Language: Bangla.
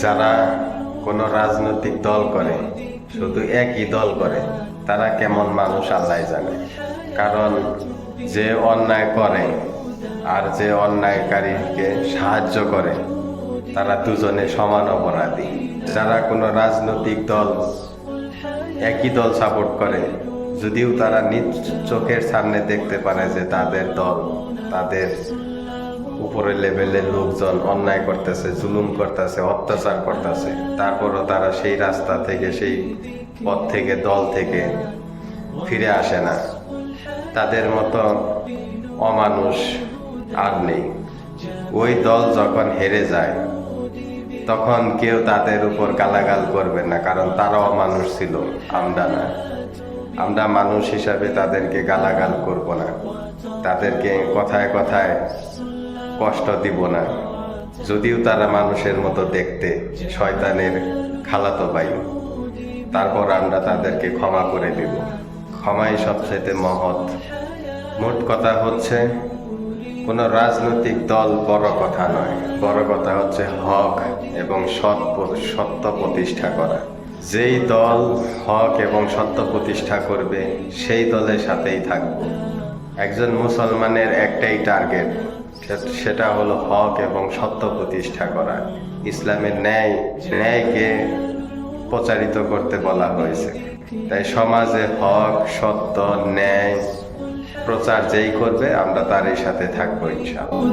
যারা কোনো রাজনৈতিক দল করে, শুধু একই দল করে, তারা কেমন মানুষ আল্লাহ জানে। কারণ যে অন্যায় করে আর যে অন্যায়কারীকে সাহায্য করে, তারা দুজনে সমান অপরাধী। যারা কোনো রাজনৈতিক দল, একই দল সাপোর্ট করে, যদিও তারা নিজ চোখের সামনে দেখতে পারে যে তাদের দল, তাদের উপরের লেভেলের লোকজন অন্যায় করতেছে, জুলুম করতেছে, অত্যাচার করতেছে, তারপরও তারা সেই রাস্তা থেকে, সেই পথ থেকে, দল থেকে ফিরে আসে না। তাদের মতো অমানুষ আর নেই। ওই দল যখন হেরে যায়, তখন কেউ তাদের উপর গালাগাল করবে না, কারণ তারা অমানুষ ছিল, আমরা না। আমরা মানুষ হিসাবে তাদেরকে গালাগাল করব না, তাদেরকে কথায় কথায় কষ্ট দিব না, যদিও তারা মানুষের মতো দেখতে, শয়তানের খালাতো ভাই। তারপর আমরা তাদেরকে ক্ষমা করে দেব। ক্ষমাই সবচেয়ে মহৎ। মোট কথা হচ্ছে, কোনো রাজনৈতিক দল বড় কথা নয়, বড় কথা হচ্ছে হক এবং সত্য প্রতিষ্ঠা করা। যেই দল হক এবং সত্য প্রতিষ্ঠা করবে, সেই দলের সাথেই থাকবো। একজন মুসলমানের একটাই টার্গেট, সেটা হলো হক এবং সত্য প্রতিষ্ঠা করা। ইসলামের ন্যায়কে প্রচারিত করতে বলা হয়েছে। তাই সমাজে হক, সত্য, ন্যায় প্রচার যেই করবে, আমরা তারই সাথে থাকবো ইনশাআল্লাহ।